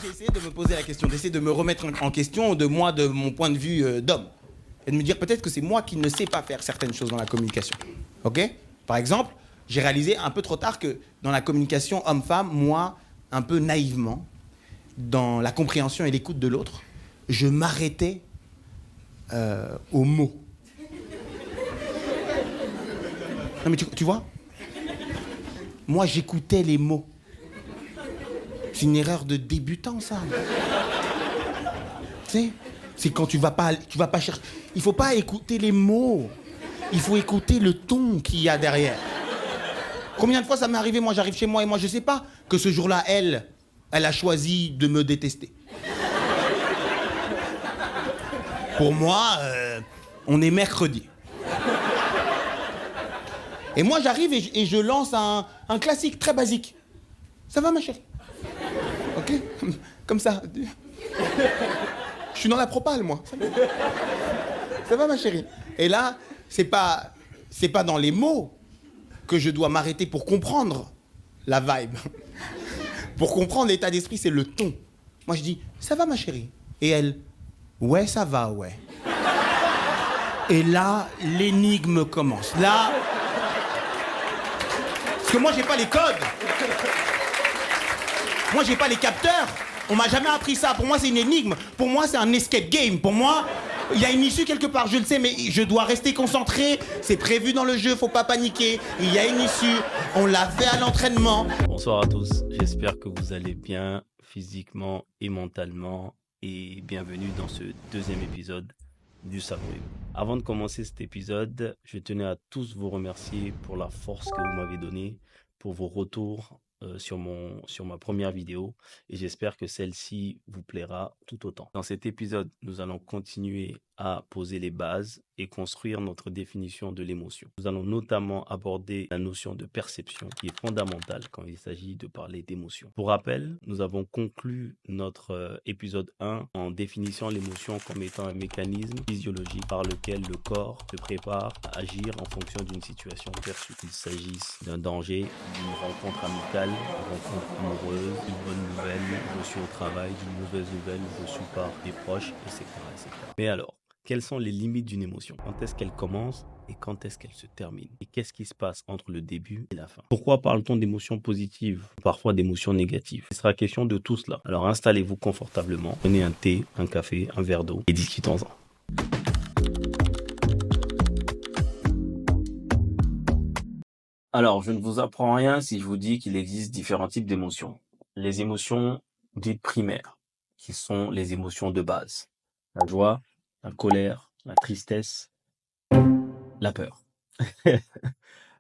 j'ai essayé de me poser la question, d'essayer de me remettre en question de mon point de vue d'homme. Et de me dire peut-être que c'est moi qui ne sais pas faire certaines choses dans la communication. Ok ? Par exemple, j'ai réalisé un peu trop tard que dans la communication homme-femme, moi, un peu naïvement, dans la compréhension et l'écoute de l'autre, je m'arrêtais aux mots. Non mais tu vois ? Moi, j'écoutais les mots. C'est une erreur de débutant, ça. Tu sais ? C'est quand tu vas pas chercher. Il faut pas écouter les mots. Il faut écouter le ton qu'il y a derrière. Combien de fois ça m'est arrivé, moi j'arrive chez moi et moi je sais pas que ce jour-là, elle a choisi de me détester. Pour moi, on est mercredi. Et moi j'arrive et je lance un classique très basique. Ça va ma chérie ? Ok ? Comme ça. Je suis dans la propale, moi. Ça va ma chérie ? Et là, c'est pas dans les mots que je dois m'arrêter pour comprendre la vibe. Pour comprendre l'état d'esprit, c'est le ton. Moi, je dis, ça va ma chérie ? Et elle, ouais, ça va, ouais. Et là, l'énigme commence. Là... Parce que moi, j'ai pas les codes. Moi, j'ai pas les capteurs. On m'a jamais appris ça. Pour moi, c'est une énigme. Pour moi, c'est un escape game. Pour moi, il y a une issue quelque part. Je le sais, mais je dois rester concentré. C'est prévu dans le jeu, faut pas paniquer. Il y a une issue. On l'a fait à l'entraînement. Bonsoir à tous. J'espère que vous allez bien physiquement et mentalement. Et bienvenue dans ce deuxième épisode du Savoir. Avant de commencer cet épisode, je tenais à tous vous remercier pour la force que vous m'avez donnée, pour vos retours sur ma première vidéo, et j'espère que celle-ci vous plaira tout autant. Dans cet épisode, nous allons continuer à poser les bases et construire notre définition de l'émotion. Nous allons notamment aborder la notion de perception qui est fondamentale quand il s'agit de parler d'émotion. Pour rappel, nous avons conclu notre épisode 1 en définissant l'émotion comme étant un mécanisme physiologique par lequel le corps se prépare à agir en fonction d'une situation perçue. Qu'il s'agisse d'un danger, d'une rencontre amicale, d'une rencontre amoureuse, d'une bonne nouvelle, reçue au travail, d'une mauvaise nouvelle reçue par des proches, etc., etc. Mais alors, quelles sont les limites d'une émotion? Quand est-ce qu'elle commence et quand est-ce qu'elle se termine? Et qu'est-ce qui se passe entre le début et la fin? Pourquoi parle-t-on d'émotions positives, parfois d'émotions négatives? Il sera question de tout cela. Alors installez-vous confortablement, prenez un thé, un café, un verre d'eau et discutons-en. Alors, je ne vous apprends rien si je vous dis qu'il existe différents types d'émotions. Les émotions dites primaires, qui sont les émotions de base. La joie, la colère, la tristesse, la peur.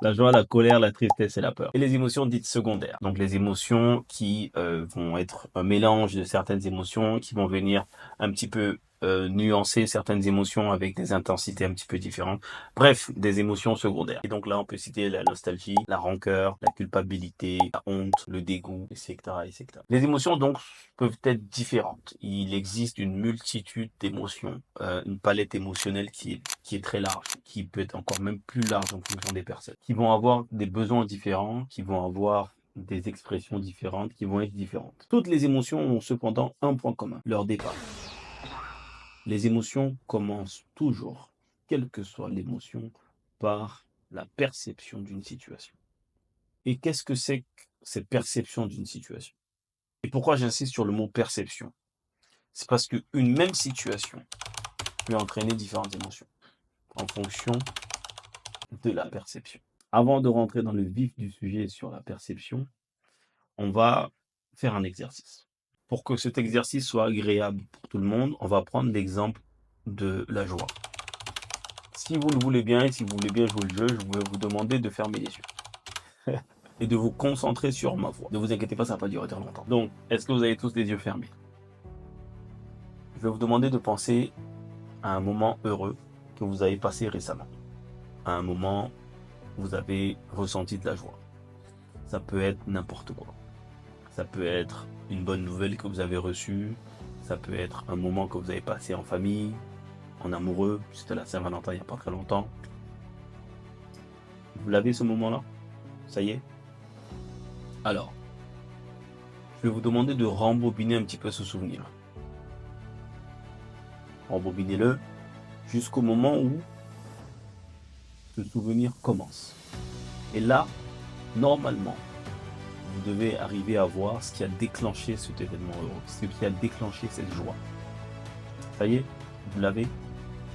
La joie, la colère, la tristesse et la peur. Et les émotions dites secondaires. Donc les émotions qui vont être un mélange de certaines émotions, qui vont venir un petit peu nuancer certaines émotions avec des intensités un petit peu différentes. Bref, des émotions secondaires. Et donc là, on peut citer la nostalgie, la rancœur, la culpabilité, la honte, le dégoût, etc., etc. Les émotions donc peuvent être différentes. Il existe une multitude d'émotions, une palette émotionnelle qui est très large, qui peut être encore même plus large en fonction des personnes, qui vont avoir des besoins différents, qui vont avoir des expressions différentes, qui vont être différentes. Toutes les émotions ont cependant un point commun, leur départ. Les émotions commencent toujours, quelle que soit l'émotion, par la perception d'une situation. Et qu'est-ce que c'est que cette perception d'une situation? Et pourquoi j'insiste sur le mot perception? C'est parce qu'une même situation peut entraîner différentes émotions en fonction de la perception. Avant de rentrer dans le vif du sujet sur la perception, on va faire un exercice. Pour que cet exercice soit agréable pour tout le monde, on va prendre l'exemple de la joie. Si vous le voulez bien et si vous voulez bien jouer le jeu, je vais vous demander de fermer les yeux et de vous concentrer sur ma voix. Ne vous inquiétez pas, ça ne va pas durer très longtemps. Donc, est-ce que vous avez tous les yeux fermés? Je vais vous demander de penser à un moment heureux que vous avez passé récemment. À un moment où vous avez ressenti de la joie. Ça peut être n'importe quoi. Ça peut être une bonne nouvelle que vous avez reçue. Ça peut être un moment que vous avez passé en famille, en amoureux. C'était la Saint-Valentin il n'y a pas très longtemps. Vous l'avez ce moment-là? Ça y est? Alors, je vais vous demander de rembobiner un petit peu ce souvenir. Rembobinez-le jusqu'au moment où ce souvenir commence. Et là, normalement, vous devez arriver à voir ce qui a déclenché cet événement heureux, ce qui a déclenché cette joie. Ça y est, vous l'avez?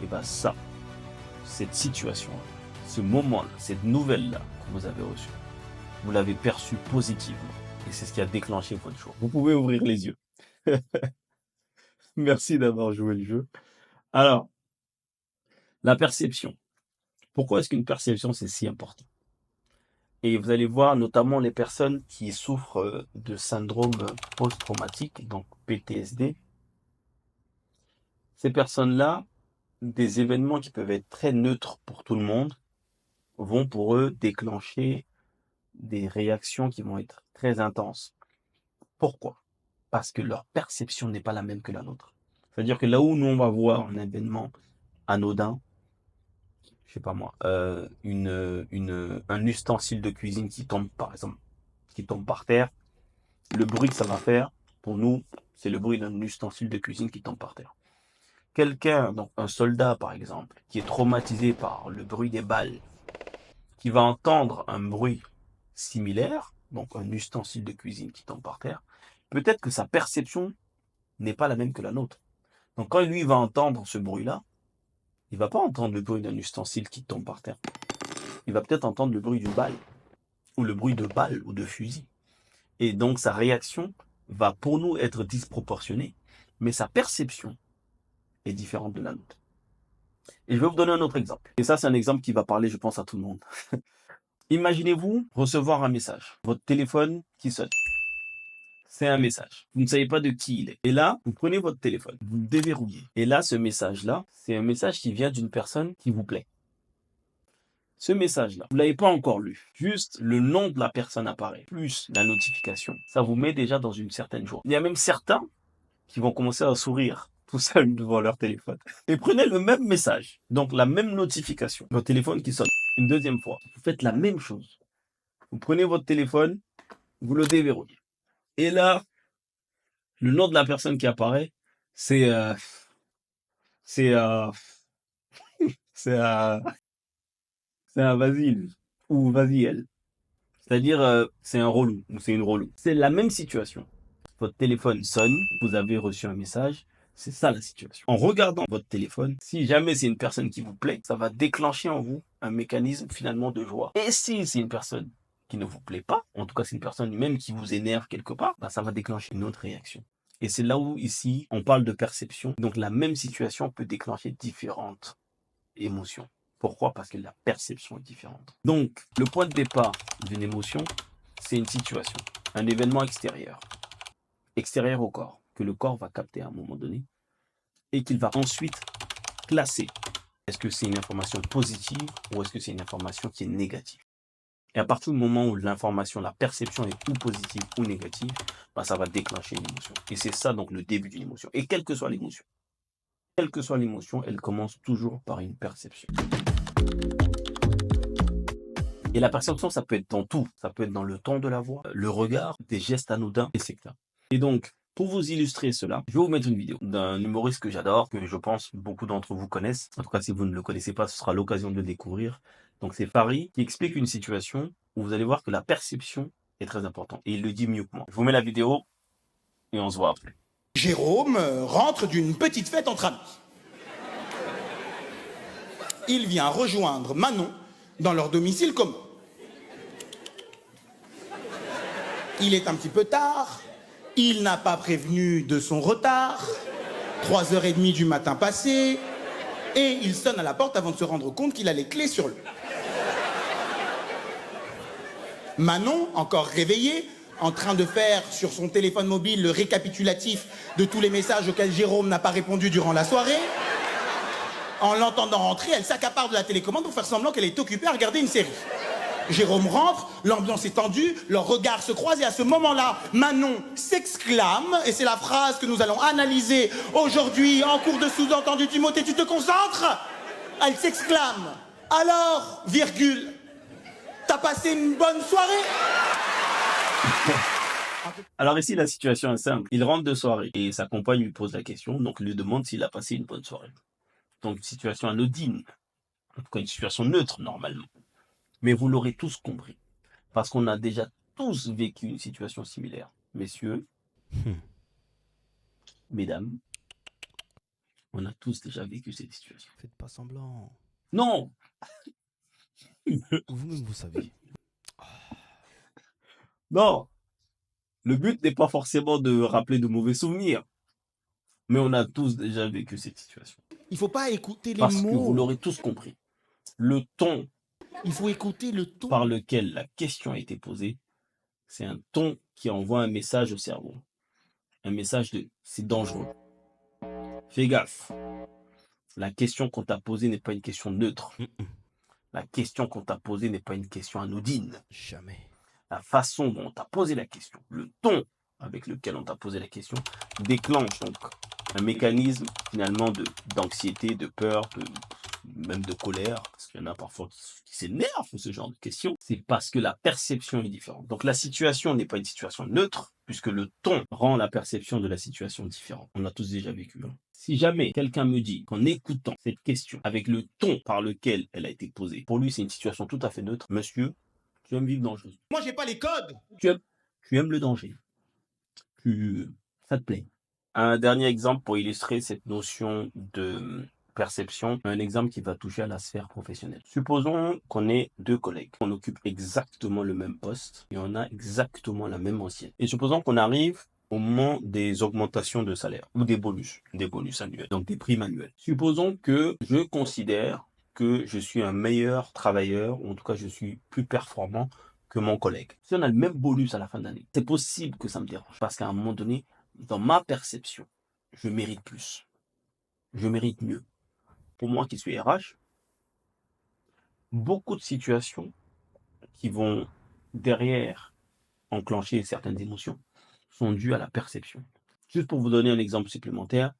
Et bien ça, cette situation, ce moment-là, cette nouvelle-là que vous avez reçue, vous l'avez perçue positivement. Et c'est ce qui a déclenché votre joie. Vous pouvez ouvrir les yeux. Merci d'avoir joué le jeu. Alors, la perception. Pourquoi est-ce qu'une perception, c'est si important? Et vous allez voir notamment les personnes qui souffrent de syndrome post-traumatique, donc PTSD. Ces personnes-là, des événements qui peuvent être très neutres pour tout le monde, vont pour eux déclencher des réactions qui vont être très intenses. Pourquoi? Parce que leur perception n'est pas la même que la nôtre. C'est-à-dire que là où nous, on va voir un événement anodin, je sais pas moi, un ustensile de cuisine qui tombe, par exemple, qui tombe par terre, le bruit que ça va faire, pour nous, c'est le bruit d'un ustensile de cuisine qui tombe par terre. Quelqu'un, donc un soldat par exemple, qui est traumatisé par le bruit des balles, qui va entendre un bruit similaire, donc un ustensile de cuisine qui tombe par terre, peut-être que sa perception n'est pas la même que la nôtre. Donc quand lui va entendre ce bruit-là, il va pas entendre le bruit d'un ustensile qui tombe par terre. Il va peut-être entendre le bruit d'une balle, ou le bruit de balle ou de fusil. Et donc sa réaction va pour nous être disproportionnée, mais sa perception est différente de la nôtre. Et je vais vous donner un autre exemple. Et ça, c'est un exemple qui va parler, je pense, à tout le monde. Imaginez-vous recevoir un message. Votre téléphone qui sonne. C'est un message. Vous ne savez pas de qui il est. Et là, vous prenez votre téléphone, vous le déverrouillez. Et là, ce message-là, c'est un message qui vient d'une personne qui vous plaît. Ce message-là, vous ne l'avez pas encore lu. Juste le nom de la personne apparaît, plus la notification. Ça vous met déjà dans une certaine joie. Il y a même certains qui vont commencer à sourire tout seuls devant leur téléphone. Et prenez le même message, donc la même notification, votre téléphone qui sonne une deuxième fois. Vous faites la même chose. Vous prenez votre téléphone, vous le déverrouillez. Et là, le nom de la personne qui apparaît, c'est vas-y lui, ou vas-y elle. C'est-à-dire, c'est un relou, ou c'est une relou. C'est la même situation. Votre téléphone sonne, vous avez reçu un message, c'est ça la situation. En regardant votre téléphone, si jamais c'est une personne qui vous plaît, ça va déclencher en vous un mécanisme finalement de joie. Et si c'est une personne qui ne vous plaît pas, en tout cas c'est une personne même qui vous énerve quelque part, bah, ça va déclencher une autre réaction. Et c'est là où ici on parle de perception. Donc la même situation peut déclencher différentes émotions. Pourquoi? Parce que la perception est différente. Donc le point de départ d'une émotion, c'est une situation, un événement extérieur au corps, que le corps va capter à un moment donné et qu'il va ensuite classer. Est-ce que c'est une information positive ou est-ce que c'est une information qui est négative? Et à partir du moment où l'information, la perception est ou positive ou négative, bah, ça va déclencher une émotion. Et c'est ça donc le début d'une émotion. Et quelle que soit l'émotion, elle commence toujours par une perception. Et la perception, ça peut être dans tout. Ça peut être dans le ton de la voix, le regard, des gestes anodins, etc. Et donc, pour vous illustrer cela, je vais vous mettre une vidéo d'un humoriste que j'adore, que je pense beaucoup d'entre vous connaissent. En tout cas, si vous ne le connaissez pas, ce sera l'occasion de le découvrir. Donc, c'est Farid qui explique une situation où vous allez voir que la perception est très importante. Et il le dit mieux que moi. Je vous mets la vidéo et on se voit après. Jérôme rentre d'une petite fête entre amis. Il vient rejoindre Manon dans leur domicile commun. Il est un petit peu tard, il n'a pas prévenu de son retard, 3h30 du matin passé, et il sonne à la porte avant de se rendre compte qu'il a les clés sur lui. Manon, encore réveillée, en train de faire sur son téléphone mobile le récapitulatif de tous les messages auxquels Jérôme n'a pas répondu durant la soirée. En l'entendant rentrer, elle s'accapare de la télécommande pour faire semblant qu'elle est occupée à regarder une série. Jérôme rentre, l'ambiance est tendue, leurs regards se croisent et à ce moment-là, Manon s'exclame, et c'est la phrase que nous allons analyser aujourd'hui en cours de sous-entendu. Timothée, tu te concentres? Elle s'exclame. Alors, virgule, t'as passé une bonne soirée? Alors ici, la situation est simple. Il rentre de soirée et sa compagne lui pose la question, donc il lui demande s'il a passé une bonne soirée. Donc une situation anodine, en tout cas une situation neutre normalement. Mais vous l'aurez tous compris, parce qu'on a déjà tous vécu une situation similaire. Messieurs, mesdames, on a tous déjà vécu cette situation. Faites pas semblant. Non, Vous-même, vous savez. non, le but n'est pas forcément de rappeler de mauvais souvenirs, mais on a tous déjà vécu cette situation. Il faut pas écouter les Parce que vous mots. l'aurez tous compris, le ton Il faut écouter le ton. par lequel la question a été posée, c'est un ton qui envoie un message au cerveau. Un message de « c'est dangereux ». Fais gaffe. La question qu'on t'a posée n'est pas une question neutre. La question qu'on t'a posée n'est pas une question anodine. Jamais. La façon dont on t'a posé la question, le ton avec lequel on t'a posé la question, déclenche donc un mécanisme finalement d'anxiété, de peur, même de colère, parce qu'il y en a parfois qui s'énervent pour ce genre de questions. C'est parce que la perception est différente. Donc la situation n'est pas une situation neutre, puisque le ton rend la perception de la situation différente. On a tous déjà vécu. Si jamais quelqu'un me dit qu'en écoutant cette question, avec le ton par lequel elle a été posée, pour lui c'est une situation tout à fait neutre, monsieur, tu aimes vivre dangereuse. Moi, j'ai pas les codes. Tu aimes le danger. Ça te plaît. Un dernier exemple pour illustrer cette notion de perception, un exemple qui va toucher à la sphère professionnelle. Supposons qu'on ait deux collègues, on occupe exactement le même poste et on a exactement la même ancienne. Et supposons qu'on arrive au moment des augmentations de salaire ou des bonus annuels, donc des primes annuelles. Supposons que je considère que je suis un meilleur travailleur, ou en tout cas je suis plus performant que mon collègue. Si on a le même bonus à la fin d'année, c'est possible que ça me dérange. Parce qu'à un moment donné, dans ma perception, je mérite plus. Je mérite mieux. Pour moi qui suis RH, beaucoup de situations qui vont derrière enclencher certaines émotions sont dues à la perception. Juste pour vous donner un exemple supplémentaire,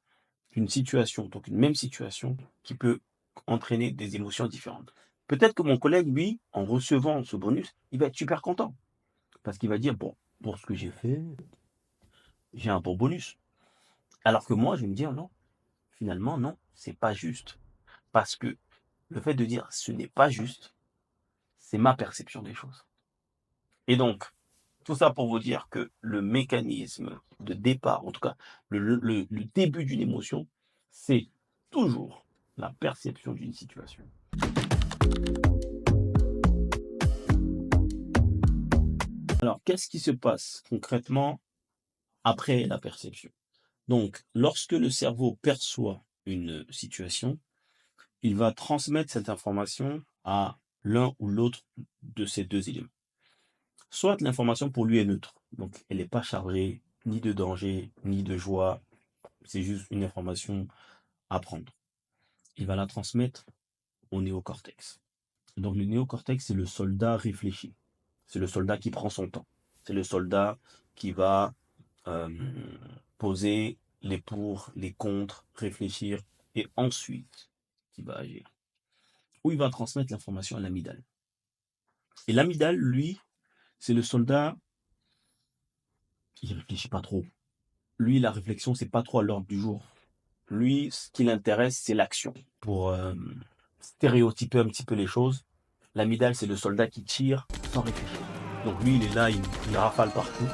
une situation, donc une même situation, qui peut entraîner des émotions différentes. Peut-être que mon collègue, lui, en recevant ce bonus, il va être super content. Parce qu'il va dire, bon, pour ce que j'ai fait, j'ai un bon bonus. Alors que moi, je vais me dire, non, finalement, non, c'est pas juste. Parce que le fait de dire ce n'est pas juste, c'est ma perception des choses. Et donc, tout ça pour vous dire que le mécanisme de départ, en tout cas, le début d'une émotion, c'est toujours la perception d'une situation. Alors, qu'est-ce qui se passe concrètement après la perception? Donc, lorsque le cerveau perçoit une situation, il va transmettre cette information à l'un ou l'autre de ces deux éléments. Soit l'information pour lui est neutre, donc elle n'est pas chargée ni de danger, ni de joie, c'est juste une information à prendre. Il va la transmettre au néocortex. Donc le néocortex, c'est le soldat réfléchi. C'est le soldat qui prend son temps. C'est le soldat qui va poser les pour, les contre, réfléchir et ensuite qui va agir. Ou il va transmettre l'information à l'amygdale. Et l'amygdale, lui, c'est le soldat, il réfléchit pas trop. Lui, la réflexion, c'est pas trop à l'ordre du jour. Lui, ce qui l'intéresse, c'est l'action. Pour stéréotyper un petit peu les choses, l'amygdale, c'est le soldat qui tire sans réfléchir. Donc lui, il est là, il rafale partout,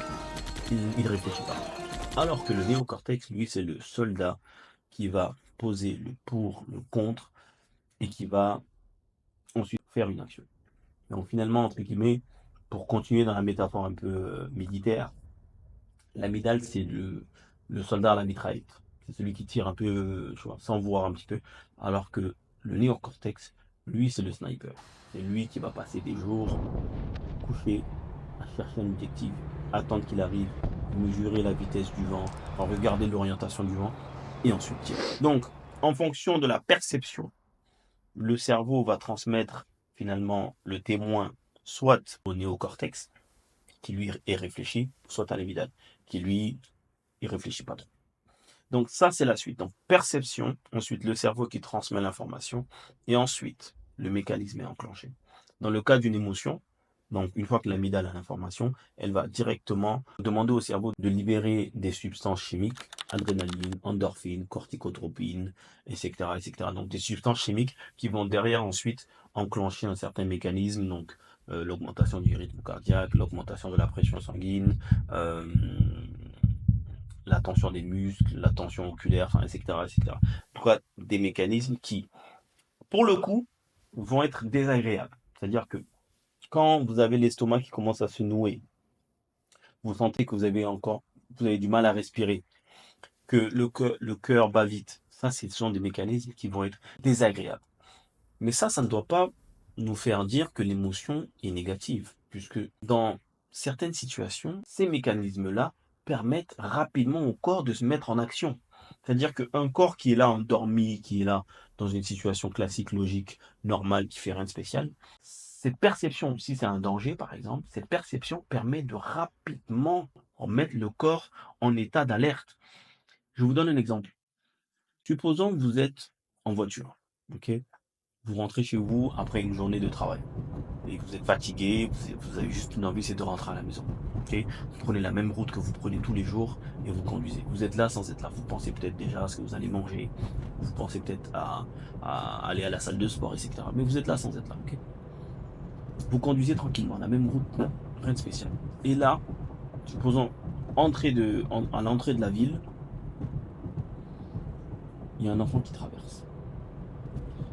il réfléchit pas. Alors que le néocortex, lui, c'est le soldat qui va poser le pour, le contre, et qui va ensuite faire une action. Donc finalement, entre guillemets, pour continuer dans la métaphore un peu militaire, l'amygdale, c'est le soldat à la mitraillette. C'est celui qui tire un peu, sans voir un petit peu. Alors que le néocortex, lui, c'est le sniper. C'est lui qui va passer des jours couché à chercher un objectif, attendre qu'il arrive, mesurer la vitesse du vent, regarder l'orientation du vent, et ensuite tirer. Donc, en fonction de la perception, le cerveau va transmettre finalement le témoin soit au néocortex, qui lui est réfléchi, soit à l'amygdale, qui lui, il réfléchit pas trop. Donc ça, c'est la suite. Donc perception, ensuite le cerveau qui transmet l'information, et ensuite le mécanisme est enclenché. Dans le cas d'une émotion, Donc, une fois que l'amygdale a l'information, elle va directement demander au cerveau de libérer des substances chimiques, adrénaline, endorphine, corticotropine, etc., etc. Donc, des substances chimiques qui vont derrière ensuite enclencher un certain mécanisme, donc l'augmentation du rythme cardiaque, l'augmentation de la pression sanguine, la tension des muscles, la tension oculaire, enfin, etc., etc. En tout cas, des mécanismes qui, pour le coup, vont être désagréables. C'est-à-dire que quand vous avez l'estomac qui commence à se nouer, vous sentez que vous avez du mal à respirer, que le cœur bat vite. Ça, ce sont des mécanismes qui vont être désagréables. Mais ça ne doit pas nous faire dire que l'émotion est négative, puisque dans certaines situations, ces mécanismes-là permettent rapidement au corps de se mettre en action. C'est-à-dire qu'un corps qui est là endormi, qui est là dans une situation classique, logique, normale, qui fait rien de spécial, cette perception, si c'est un danger par exemple, cette perception permet de rapidement mettre le corps en état d'alerte. Je vous donne un exemple. Supposons que vous êtes en voiture, ok? Vous rentrez chez vous après une journée de travail et que vous êtes fatigué, vous avez juste une envie, c'est de rentrer à la maison. Ok, vous prenez la même route que vous prenez tous les jours et vous conduisez. Vous êtes là sans être là. Vous pensez peut-être déjà à ce que vous allez manger. Vous pensez peut-être à aller à la salle de sport, etc. Mais vous êtes là sans être là. Ok, vous conduisez tranquillement, la même route, rien de spécial. Et là, supposons à l'entrée de la ville, il y a un enfant qui traverse.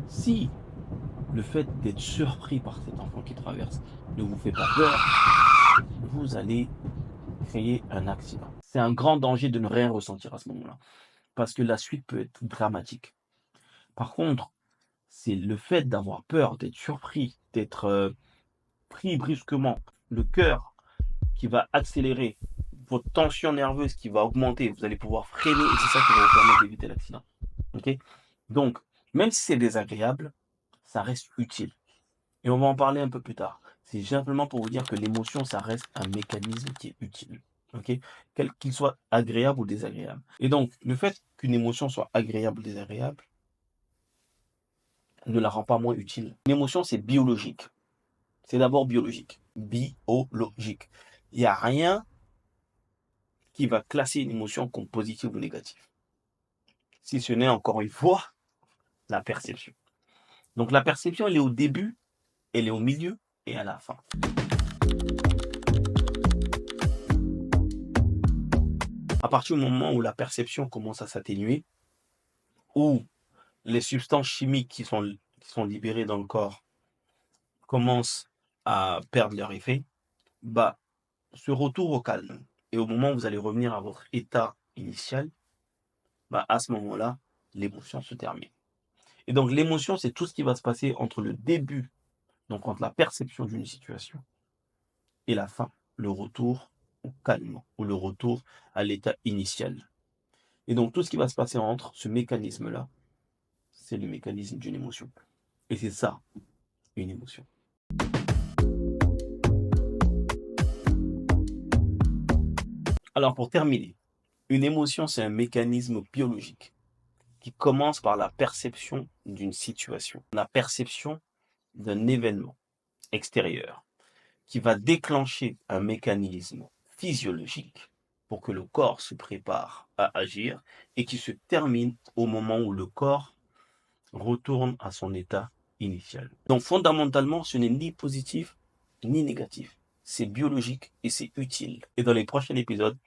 Si le fait d'être surpris par cet enfant qui traverse ne vous fait pas peur, vous allez créer un accident. C'est un grand danger de ne rien ressentir à ce moment-là, parce que la suite peut être dramatique. Par contre, c'est le fait d'avoir peur, d'être surpris, d'être pris brusquement, le cœur qui va accélérer, votre tension nerveuse qui va augmenter, vous allez pouvoir freiner et c'est ça qui va vous permettre d'éviter l'accident. Ok? Donc, même si c'est désagréable, ça reste utile. Et on va en parler un peu plus tard. C'est simplement pour vous dire que l'émotion, ça reste un mécanisme qui est utile. Ok, quel qu'il soit agréable ou désagréable. Et donc, le fait qu'une émotion soit agréable ou désagréable ne la rend pas moins utile. Une émotion, c'est biologique. C'est d'abord biologique. Biologique. Il n'y a rien qui va classer une émotion comme positive ou négative. Si ce n'est encore une fois la perception. Donc la perception, elle est au début, elle est au milieu et à la fin. À partir du moment où la perception commence à s'atténuer, où les substances chimiques qui sont libérées dans le corps commencent à perdre leur effet, bah, ce retour au calme, et au moment où vous allez revenir à votre état initial, bah, à ce moment-là, l'émotion se termine. Et donc l'émotion, c'est tout ce qui va se passer entre le début, donc entre la perception d'une situation, et la fin, le retour au calme, ou le retour à l'état initial. Et donc tout ce qui va se passer entre ce mécanisme-là, c'est le mécanisme d'une émotion. Et c'est ça, une émotion. Alors pour terminer, une émotion, c'est un mécanisme biologique qui commence par la perception d'une situation, la perception d'un événement extérieur, qui va déclencher un mécanisme physiologique pour que le corps se prépare à agir et qui se termine au moment où le corps retourne à son état initial. Donc fondamentalement, ce n'est ni positif ni négatif. C'est biologique et c'est utile. Et dans les prochains épisodes,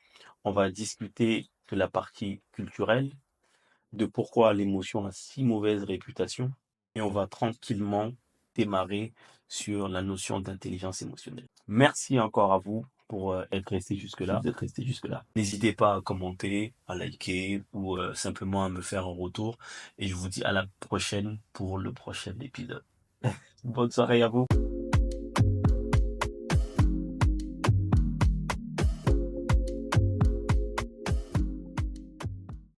on va discuter de la partie culturelle, de pourquoi l'émotion a si mauvaise réputation, et on va tranquillement démarrer sur la notion d'intelligence émotionnelle. Merci encore à vous pour être resté jusque-là. N'hésitez pas à commenter, à liker ou simplement à me faire un retour. Et je vous dis à la prochaine pour le prochain épisode. Bonne soirée à vous.